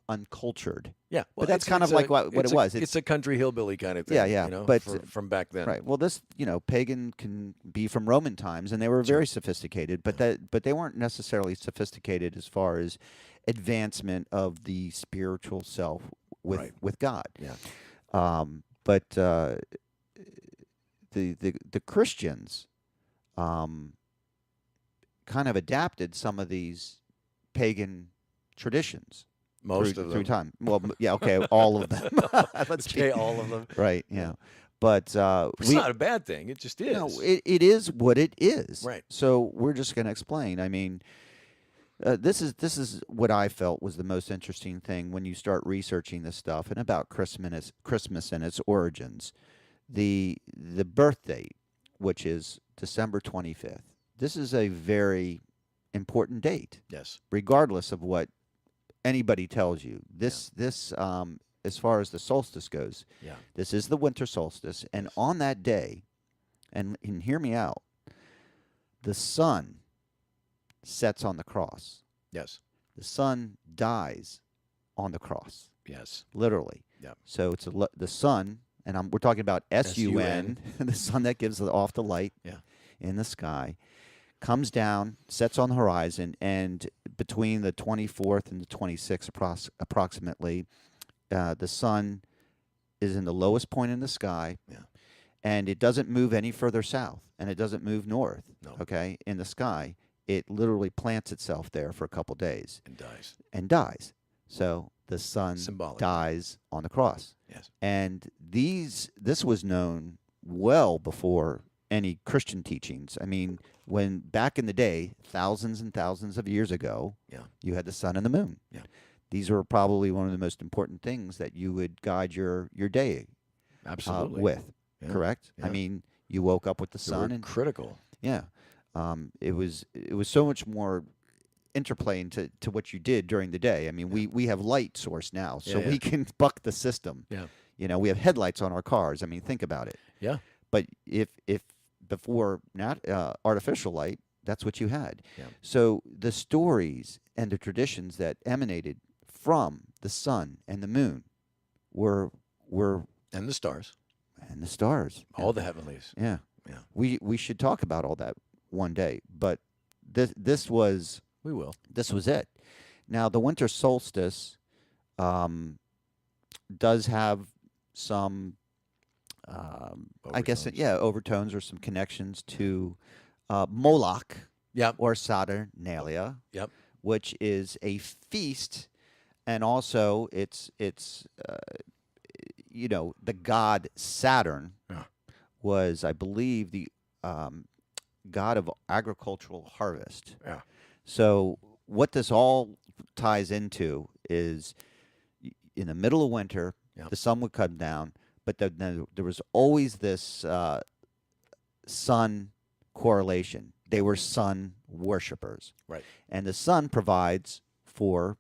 uncultured. Yeah. But that's kind of like what it was. It's a country hillbilly kind of thing. Yeah, yeah, but- from back then. Right. Well, this pagan can be from Roman times, and they were very sophisticated, but they weren't necessarily sophisticated as far as advancement of the spiritual self with God. Yeah. But the Christians kind of adapted some of these pagan traditions Most through, of them. through time. Well, yeah, okay, all of them. Let's be Okay, all of them. right. Yeah, but It's not a bad thing. It just is. no, it is what it is. Right. So we're just going to explain. I mean, this is what I felt was the most interesting thing when you start researching this stuff and about Christmas and its origins. The birth date, which is December 25th. This is a very important date, Yes. regardless of what anybody tells you. This as far as the solstice goes, Yeah. this is the winter solstice, and on that day, and hear me out, the sun sets on the cross. Yes. The sun dies on the cross, Yes. literally. Yep. So it's the sun, and we're talking about SUN, the sun that gives off the light Yeah. in the sky, comes down, sets on the horizon, and between the 24th and the 26th approximately, the sun is in the lowest point in the sky, Yeah. and it doesn't move any further south, and it doesn't move north, No. okay, in the sky. It literally plants itself there for a couple days And dies. and dies. So the sun Symbolic. dies on the cross. Yes. And this was known well before any Christian teachings. I mean, when back in the day, thousands and thousands of years ago, Yeah. you had the sun and the moon. Yeah. These were probably one of the most important things that you would guide your day Absolutely. with. Yeah. Correct? I Yeah. mean, you woke up with the They were sun, and critical. yeah, it was so much more interplay into what you did during the day. I mean, we have light source now, so Yeah, yeah. we can buck the system. Yeah. We have headlights on our cars. I mean, think about it. Yeah. But if before not artificial light, that's what you had. Yeah. So the stories and the traditions that emanated from the sun and the moon were And the stars. and the stars. All the heavenlies. Yeah. Yeah. We should talk about all that one day, but this was We will. it. Now the winter solstice does have some I guess Overtones. overtones or some connections to Moloch Yep. or Saturnalia, Yep. which is a feast, and also it's the god Saturn Yeah. was, I believe, the god of agricultural harvest. Yeah. So what this all ties into is in the middle of winter, Yep. the sun would come down, but then there was always this sun correlation. They were sun worshipers. Right. And the sun provides for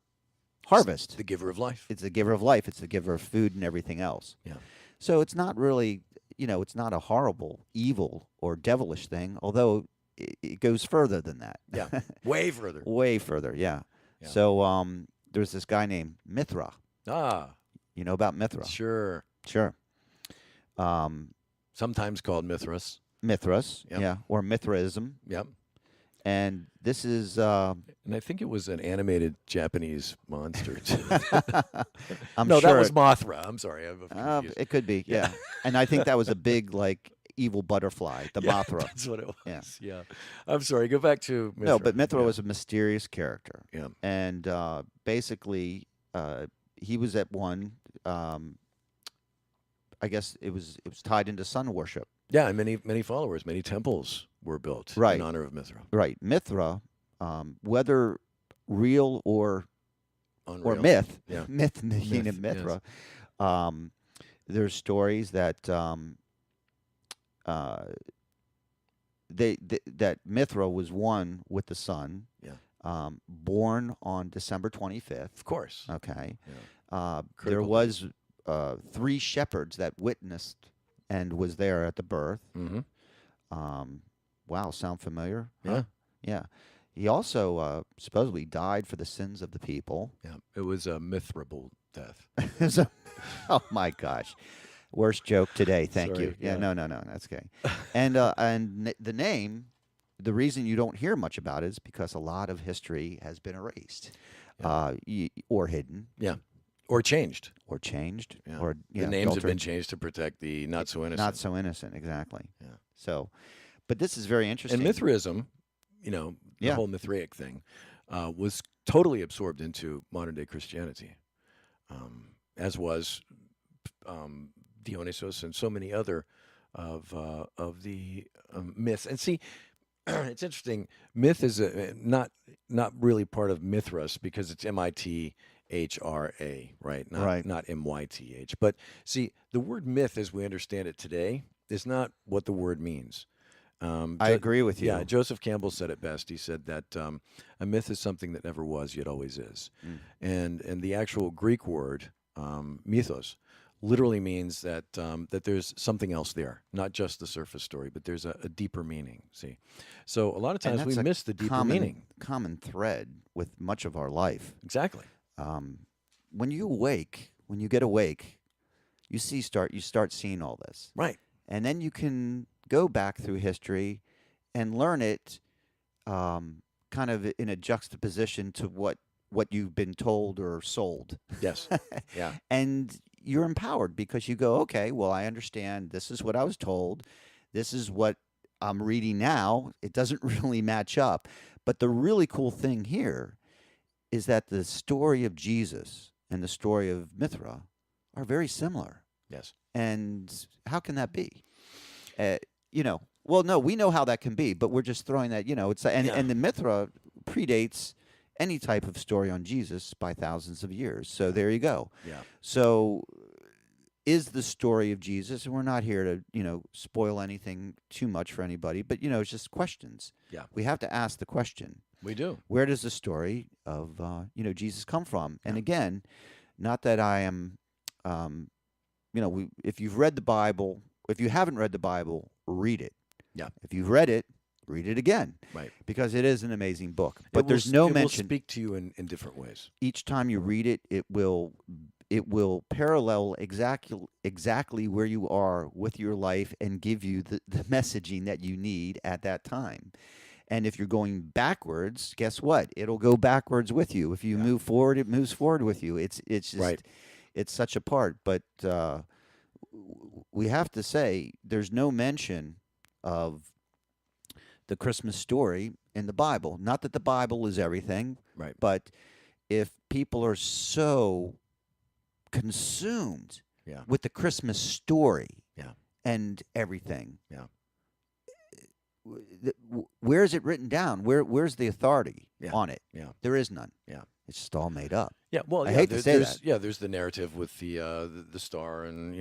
harvest. The giver of life. It's the giver of life. It's the giver of food and everything else. Yeah. So it's not really, it's not a horrible, evil, or devilish thing, although it goes further than that. Yeah. Way further. Way further, yeah. Yeah. So there's this guy named Mithra. Ah. You know about Mithra? Sure. Sure. Sometimes called Mithras. Mithras, Yep. yeah, or Mithraism. Yep. And this is, And I think it was an animated Japanese monster. too. I'm no, sure that was Mothra. I'm sorry. I'm confused. it could be, yeah. And I think that was a big, like, evil butterfly, the Yeah, Mothra. that's what it was. Yeah. Yeah. I'm sorry. Go back to Mithra. No, but Mithra Yeah. was a mysterious character. Yeah. And basically, he was at one. I guess it was tied into sun worship. Yeah, and many followers, many temples were built Right. in honor of Mithra. Right, Mithra, whether real or Unreal. myth, Yeah. myth meaning Myth, Mithra. There's stories that that Mithra was one with the sun. Yeah. Born on December 25th. Of course. Okay. Yeah. There Critical was 3 shepherds that witnessed and was there at the birth. Mm-hmm. Wow, sound familiar? Yeah. Huh? Yeah. He also supposedly died for the sins of the people. Yeah. It was a mithrable death. So- oh my gosh, worst joke today. Thank Sorry, you. Yeah, yeah. no, that's okay. And the name, the reason you don't hear much about it is because a lot of history has been erased, or hidden, Yeah. Or changed. or changed, Yeah. or The names have altered. been changed to protect the not so innocent. Not so innocent, exactly. Yeah. So, but this is very interesting. And Mithraism, the Yeah. whole Mithraic thing, was totally absorbed into modern day Christianity, as was Dionysos and so many other of the myths. And see, it's interesting. Myth is not really part of Mithras because it's MITHRA, right? Right. Not MYTH. But see, the word myth, as we understand it today, is not what the word means. I agree with you. Yeah, Joseph Campbell said it best. He said that a myth is something that never was yet always is, and the actual Greek word mythos literally means that that there's something else there, not just the surface story, but there's a deeper meaning. See, so a lot of And times we that's a miss the deeper meaning. common thread with much of our life. Exactly. When you get awake, you start seeing all this, Right. and then you can go back through history and learn it, kind of in a juxtaposition to what you've been told or sold. Yes. Yeah. And you're empowered because you go, okay, well, I understand. This is what I was told. This is what I'm reading now. It doesn't really match up. But the really cool thing here is that the story of Jesus and the story of Mithra are very similar. Yes. And how can that be? Well, no, we know how that can be, but we're just throwing that, it's and the Mithra predates any type of story on Jesus by thousands of years. So there you go. Yeah. So is the story of Jesus, and we're not here to, spoil anything too much for anybody, but, it's just questions. Yeah. We have to ask the question, We do. where does the story of, Jesus come from? And again, not that I am, if you've read the Bible, if you haven't read the Bible, read it. Yeah. If you've read it, read it again. Right. Because it is an amazing book. But It there's will, no it mention. will speak to you in different ways. Each time you read it, it will parallel exactly where you are with your life and give you the messaging that you need at that time. And if you're going backwards, guess what? It'll go backwards with you. If you move forward, it moves forward with you. It's just Right. It's such a part. But we have to say there's no mention of the Christmas story in the Bible. Not that the Bible is everything, Right. but if people are so consumed Yeah. with the Christmas story Yeah. and everything, Yeah. where is it written down? Where's the authority Yeah. on it? Yeah. There is none. Yeah. It's just all made up. Yeah, well, I yeah, hate to say there's, that. Yeah, there's the narrative with the star and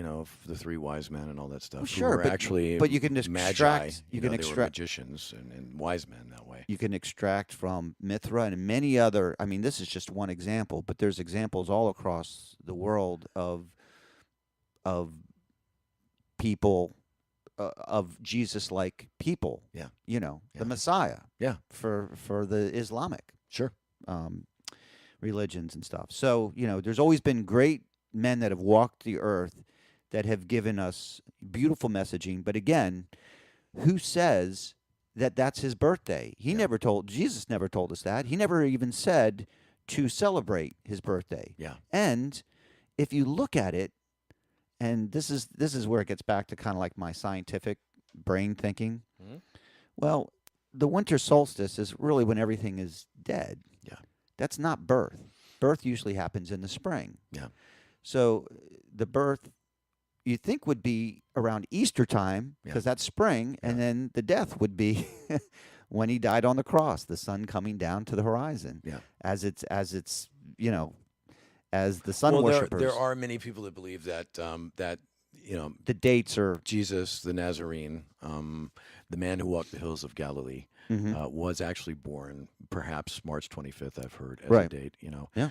the 3 wise men and all that stuff. Well, who sure, were but- actually but you can magi. extract- you can they were extract- magicians and wise men that way. You can extract from Mithra and many other. I mean, this is just one example, but there's examples all across the world of people, of Jesus-like people. Yeah. The Yeah. Messiah. Yeah. For the Islamic Sure. religions and stuff. So there's always been great men that have walked the earth that have given us beautiful messaging. But again, who says that that's his birthday? Jesus never told us that. He never even said to celebrate his birthday. Yeah. And if you look at it, and this is where it gets back to kind of like my scientific brain thinking. Mhm. Well, the winter solstice is really when everything is dead. Yeah. That's not birth. Birth usually happens in the spring. Yeah. So the birth you think would be around Easter time Yeah. because that's spring, and Yeah. then the death would be when he died on the cross, the sun coming down to the horizon. Yeah. As it's as the sun Well, worshipers. there are many people that believe that the dates are Jesus, the Nazarene, the man who walked the hills of Galilee, was actually born perhaps March 25th. I've heard as a Right. date. Yeah.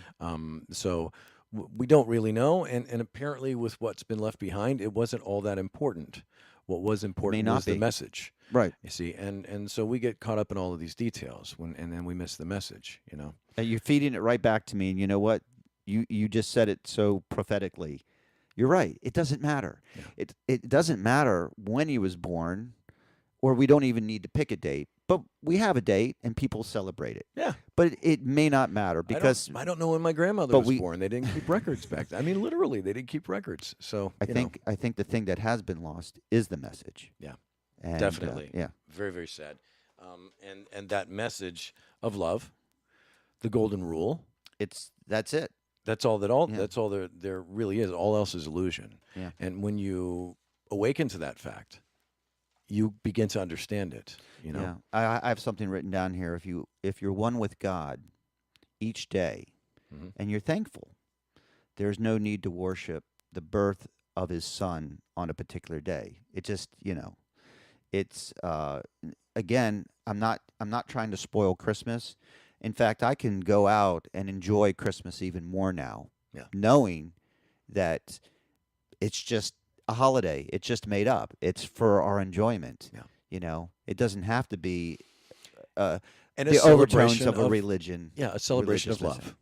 So we don't really know, and apparently with what's been left behind, it wasn't all that important. What was important not was the be. message. right. You see, and so we get caught up in all of these details and then we miss the message. You're feeding it right back to me, and you know what? You just said it so prophetically. You're right. It doesn't matter. Yeah. It doesn't matter when he was born, or we don't even need to pick a date. But we have a date, and people celebrate it. Yeah. But it may not matter because I don't know when my grandmother but was we- born. They didn't keep records back then. I mean, literally, they didn't keep records. So I think the thing that has been lost is the message. Yeah. And, Definitely. yeah. Very, very sad. And that message of love, the golden rule. That's it. That's all Yeah. that's all there really is. All else is illusion. Yeah. And when you awaken to that fact, you begin to understand it. Yeah. I have something written down here. If you're one with God each day, Mhm. and you're thankful, there's no need to worship the birth of his son on a particular day. It just it's again. I'm not trying to spoil Christmas. In fact, I can go out and enjoy Christmas even more now, Yeah. knowing that it's just a holiday. It's just made up. It's for our enjoyment. Yeah. It doesn't have to be And a the overtones celebration of a religion. Yeah, a celebration of religious love.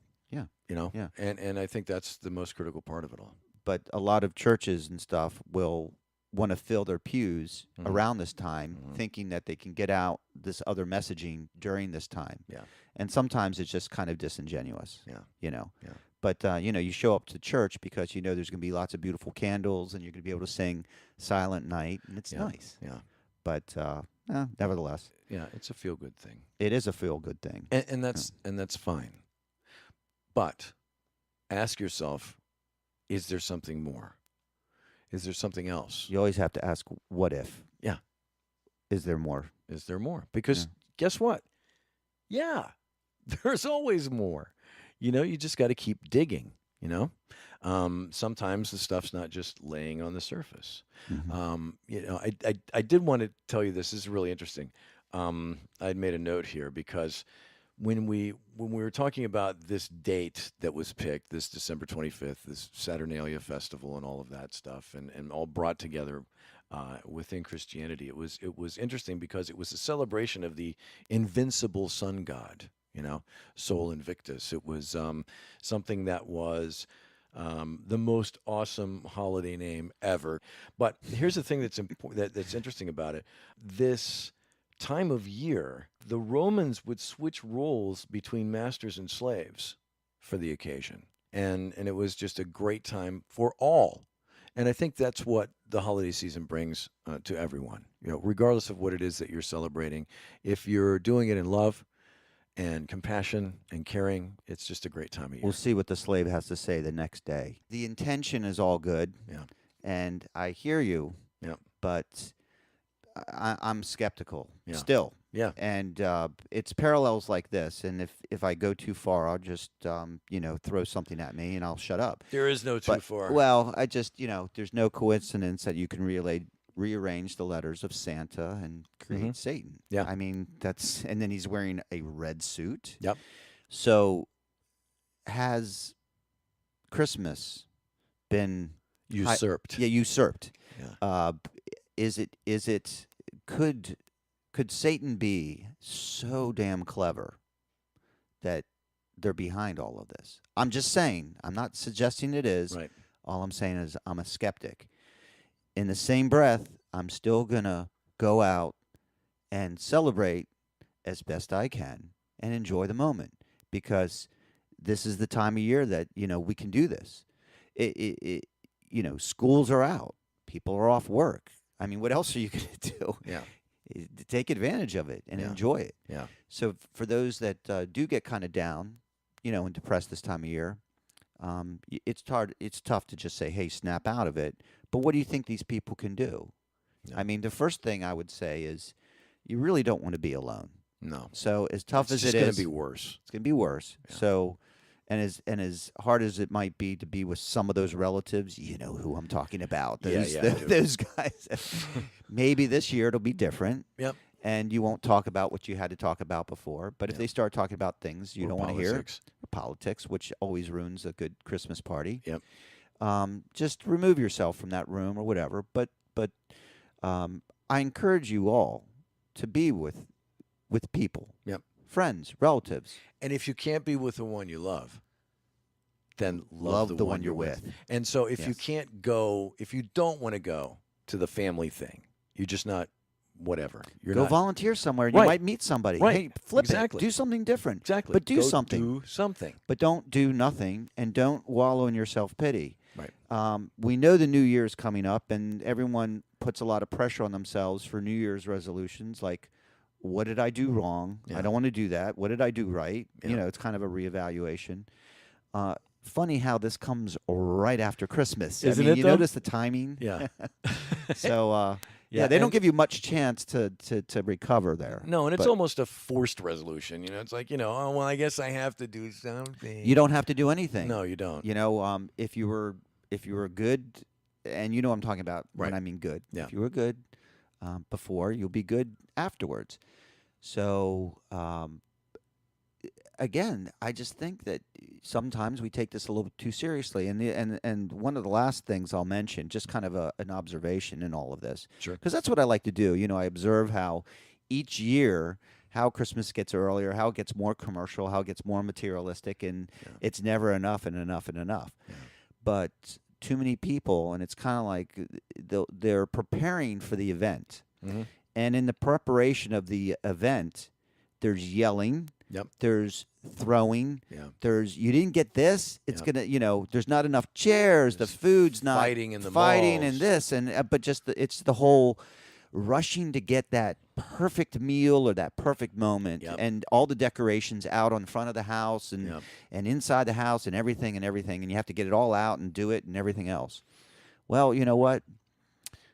Yeah. Yeah. And I think that's the most critical part of it all. But a lot of churches and stuff will want to fill their pews Mhm. around this time, Mhm. thinking that they can get out this other messaging during this time. Yeah. And sometimes it's just kind of disingenuous. Yeah. Yeah. But But you show up to church because there's going to be lots of beautiful candles, and you're going to be able to sing Silent Night, and it's Yeah. nice. Yeah. But nevertheless, Yeah, it's a feel good thing. it is a feel good thing. And that's fine. But ask yourself, is there something more? Is there something else? You always have to ask, what if? Yeah. Is there more? Is there more? Because guess what? Yeah, there's always more. You just got to keep digging. Sometimes the stuff's not just laying on the surface. I did want to tell you this. This is really interesting. I'd made a note here because when we were talking about this date that was picked, this December 25th, this Saturnalia festival and all of that stuff, and all brought together within Christianity, it was interesting because it was a celebration of the invincible sun god, Sol Invictus. It was something that was the most awesome holiday name ever. But here's the thing that's interesting about it. This time of year, the Romans would switch roles between masters and slaves for the occasion. And it was just a great time for all. And I think that's what the holiday season brings to everyone, regardless of what it is that you're celebrating. If you're doing it in love and compassion and caring, it's just a great time of year. We'll see what the slave has to say the next day. The intention is all good. Yeah. And I hear you. Yeah. But I'm skeptical Yeah. still. Yeah. And it's parallels like this. And if I go too far, I'll just, throw something at me and I'll shut up. There is no too But, far. well, I just, there's no coincidence that you can rearrange the letters of Santa and create Satan. Yeah. I mean, and then he's wearing a red suit. Yep. So has Christmas been Usurped. usurped? Yeah. Could Satan be so damn clever that they're behind all of this? I'm just saying. I'm not suggesting it is. Right. All I'm saying is I'm a skeptic. In the same breath, I'm still going to go out and celebrate as best I can and enjoy the moment because this is the time of year that, we can do this. Schools are out. People are off work. I mean, what else are you going to do? Yeah. Take advantage of it and Yeah. enjoy it. Yeah. So for those that do get kind of down, and depressed this time of year, it's hard. It's tough to just say, "Hey, snap out of it." But what do you think these people can do? Yeah. I mean, the first thing I would say is, you really don't want to be alone. No. So as tough It's as just it going is, to be worse. it's going to be worse. Yeah. So, and as hard as it might be to be with some of those relatives, you know who I'm talking about. Yeah, Those, yeah, I do. those guys. Maybe this year it'll be different. Yep. And you won't talk about what you had to talk about before. But if Yep. they start talking about things you Or don't want to hear, politics. or politics, which always ruins a good Christmas party. Yep. Just remove yourself from that room or whatever. But I encourage you all to be with people. Yep. Friends, relatives. And if you can't be with the one you love, then Love love the one you're with. And so if you Yes. can't go, if you don't want to go to the family thing, you're just not whatever. You're Go not volunteer somewhere and Right. you might meet somebody. Right. Hey, flip Exactly. it. Do something different. exactly. But do Go something. Do something. But don't do nothing and don't wallow in your self-pity. Right. We know the New Year's coming up, and everyone puts a lot of pressure on themselves for New Year's resolutions. Like, what did I do wrong? Yeah. I don't want to do that. What did I do right? Yeah. It's kind of a reevaluation. Funny how this comes right after Christmas. Isn't I mean, it, you though? notice the timing? Yeah. So, Yeah, they don't and- give you much chance to recover there. No, and it's But almost a forced resolution. It's like, oh, well, I guess I have to do something. you don't have to do anything. No, you don't. If you were good, and you know what I'm talking about when Right. I mean good. Yeah. If you were good before, you'll be good afterwards. So again, I just think that sometimes we take this a little too seriously. And one of the last things I'll mention, just kind of an observation in all of this, Sure. because that's what I like to do. I observe how each year, how Christmas gets earlier, how it gets more commercial, how it gets more materialistic, and Yeah. it's never enough and enough and enough. Yeah. But too many people, and it's kind of like they're preparing for the event. Mhm. And in the preparation of the event, there's yelling, Yep. there's throwing, Yeah. there's you didn't get this, it's Yep. gonna, there's not enough chairs, There's the food's not fighting in the fighting malls. and this and but just it's the whole rushing to get that perfect meal or that perfect moment, Yep. and all the decorations out on front of the house and Yep. and inside the house and everything, and you have to get it all out and do it and everything else. Well, you know what?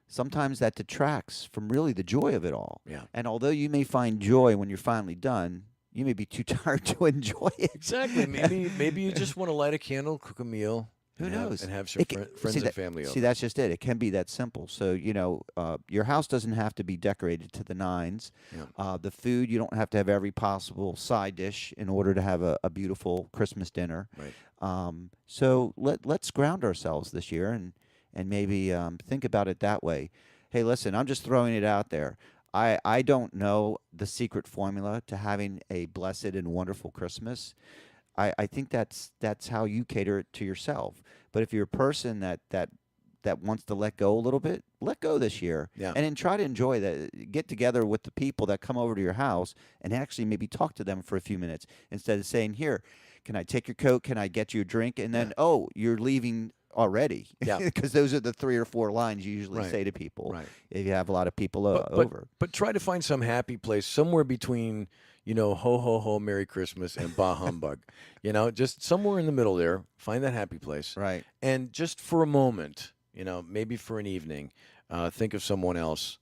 Sometimes that detracts from really the joy of it all. Yeah. And although you may find joy when you're finally done, you may be too tired to enjoy it. Exactly. Maybe you just want to light a candle, cook a meal. Who and have- knows? and have some It ca- friends see and that- family over. See, that's just it. It can be that simple. So, your house doesn't have to be decorated to the nines. Yeah. The food, you don't have to have every possible side dish in order to have a beautiful Christmas dinner. Right. So let's ground ourselves this year and maybe think about it that way. Hey, listen, I'm just throwing it out there. I don't know the secret formula to having a blessed and wonderful Christmas. I think that's how you cater it to yourself. But if you're a person that wants to let go a little bit, let go this year. Yeah. And then try to enjoy that. Get together with the people that come over to your house and actually maybe talk to them for a few minutes instead of saying, here, can I take your coat? Can I get you a drink? And then, oh, you're leaving already. Yeah. Because those are the 3 or 4 lines you usually Right. say to people Right. if you have a lot of people over. But try to find some happy place somewhere between, ho ho ho, Merry Christmas and Bah Humbug. Just somewhere in the middle there. Find that happy place. Right. And just for a moment, maybe for an evening, think of someone else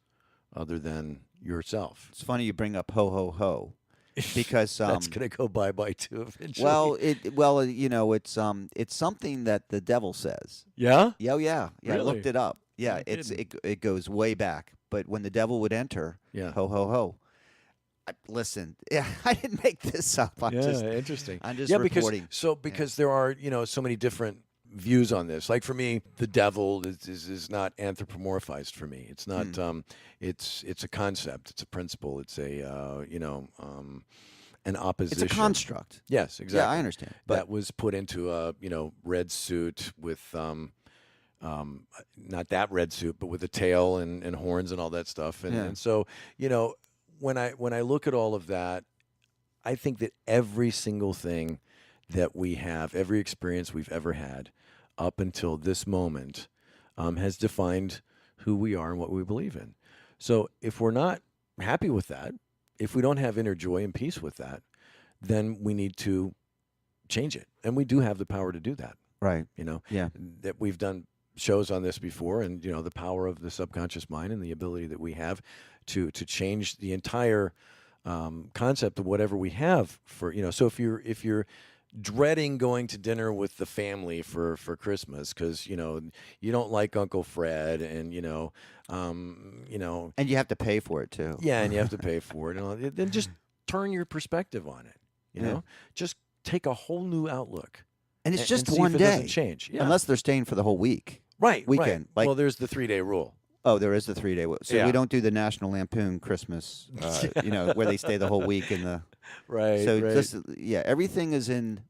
other than yourself. It's funny you bring up ho ho ho. Because That's gonna go bye too eventually. it's something that the devil says. yeah. Yeah. I Really? looked it up. Yeah, No it goes way back. But when the devil would enter, Yeah. ho ho ho. Listen, yeah, I didn't make this up. I'm Interesting. just yeah, reporting. because there are so many different views on this. Like for me, the devil is not anthropomorphized for me. It's not. It's a concept. It's a principle. It's a an opposition. It's a construct. Yes, exactly. Yeah, I understand. But That was put into a red suit with not that red suit, but with a tail and horns and all that stuff. And, Yeah. and so when I look at all of that, I think that every single thing that we have, every experience we've ever had up until this moment, has defined who we are and what we believe in. So if we're not happy with that, if we don't have inner joy and peace with that, then we need to change it. And we do have the power to do that. Right. Yeah. That we've done shows on this before, and the power of the subconscious mind and the ability that we have to change the entire concept of whatever we have for so if you're dreading going to dinner with the family for Christmas because you don't like Uncle Fred and And you have to pay for it too. yeah, and you have to pay for it, then just turn your perspective on it. Just take a whole new outlook. And it's just see one if it doesn't day. change. Yeah. Unless they're staying for the whole week. Right. weekend, Right. like- well, there's the 3-day rule. Oh, there is the 3-day. So Yeah. we don't do the National Lampoon Christmas, where they stay the whole week in the. Right. So right. just everything is in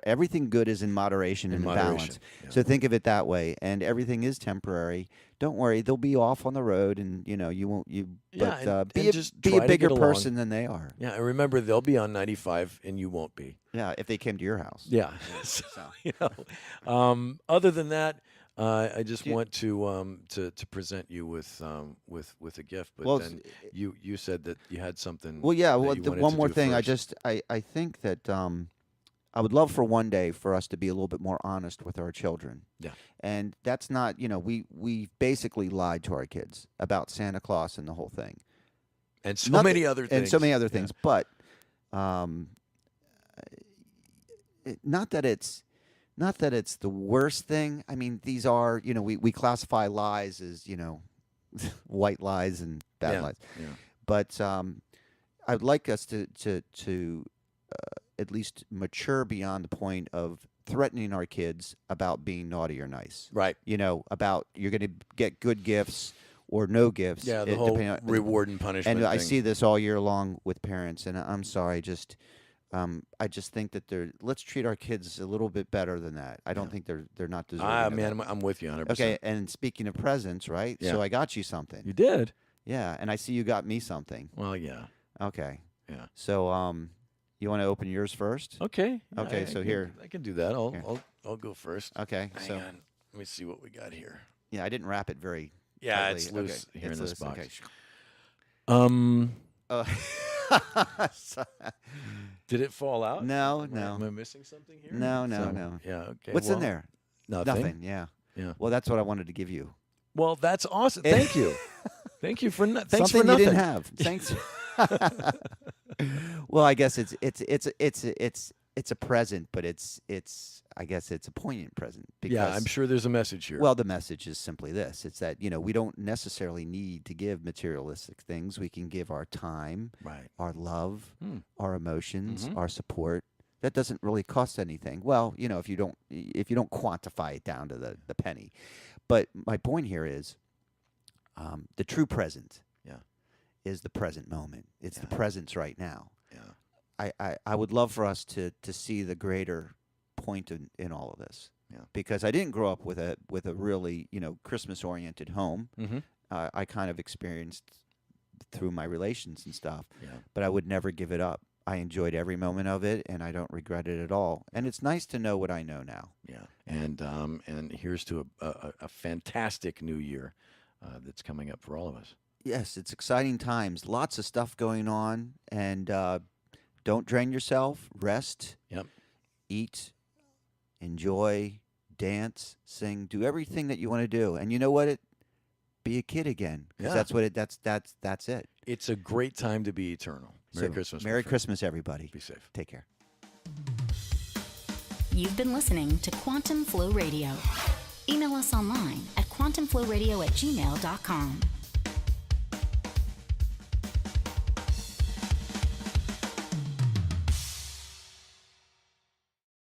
everything good is in moderation In and moderation, balance. yeah. So think of it that way, and everything is temporary. Don't worry, they'll be off on the road, and you won't Yeah, But and be just be try a to bigger get along. person than they are. Yeah, and remember they'll be on 95 and you won't be. Yeah, if they came to your house. Yeah. Other than that, I just want to present you with a gift. But Well, then you said that you had something. Well, yeah. that Well, you the wanted one to more do thing. first. I think that I would love for one day for us to be a little bit more honest with our children. Yeah. And that's not, we basically lied to our kids about Santa Claus and the whole thing. And so Nothing- many other things. And so many other Yeah. things. But not that it's the worst thing. I mean, these are, we classify lies as, white lies and bad Yeah, lies. yeah. But I'd like us to at least mature beyond the point of threatening our kids about being naughty or nice. Right. About you're going to get good gifts or no gifts. Yeah, the it- whole depending on- reward and punishment. And I thing. see this all year long with parents, and I'm sorry, I just think that let's treat our kids a little bit better than that. I don't think they're not deserving. of man, that. I'm with you 100%. Okay, and speaking of presents, right? Yeah. So I got you something. You did. Yeah, and I see you got me something. Well, yeah. Okay. Yeah. So you want to open yours first? Okay. Okay, I so can- here. I can do that. Here. I'll go first. Okay. Hang so on. Let me see what we got here. yeah, I didn't wrap it very. Yeah, tightly. it's loose Okay, here it's in this loose, box. okay. Did it fall out? No, Am I- no. Am I missing something here? No, no. Yeah. Okay. What's well, in there? Nothing. Yeah. Yeah. Well, that's what I wanted to give you. Well, that's awesome. Thank you. Thank you for thanks Something for nothing. you didn't have. Thanks. Well, I guess it's a present, but it's I guess it's a poignant present because Yeah, I'm sure there's a message here. Well, the message is simply this: it's that we don't necessarily need to give materialistic things. We can give our time, right. our love, Hmm. our emotions, Mhm. our support. That doesn't really cost anything. Well, if you don't quantify it down to the penny. But my point here is, the true present, Yeah. is the present moment. It's the Yeah. presence right now. Yeah. I would love for us to see the greater point in all of this. Yeah. Because I didn't grow up with a really Christmas oriented home. Mm-hmm. I kind of experienced through my relations and stuff, Yeah. but I would never give it up. I enjoyed every moment of it, and I don't regret it at all. And it's nice to know what I know now. Yeah. And here's to a fantastic new year that's coming up for all of us. Yes, it's exciting times. Lots of stuff going on, and don't drain yourself. Rest. Yep. Eat. Enjoy. Dance. Sing. Do everything that you want to do. And you know what? Be a kid again. 'Cause Yeah. that's what that's it. It's a great time to be eternal. Merry So, Christmas. my Merry friend. Christmas, everybody. Be safe. Take care. You've been listening to Quantum Flow Radio. Email us online at quantumflowradio@gmail.com.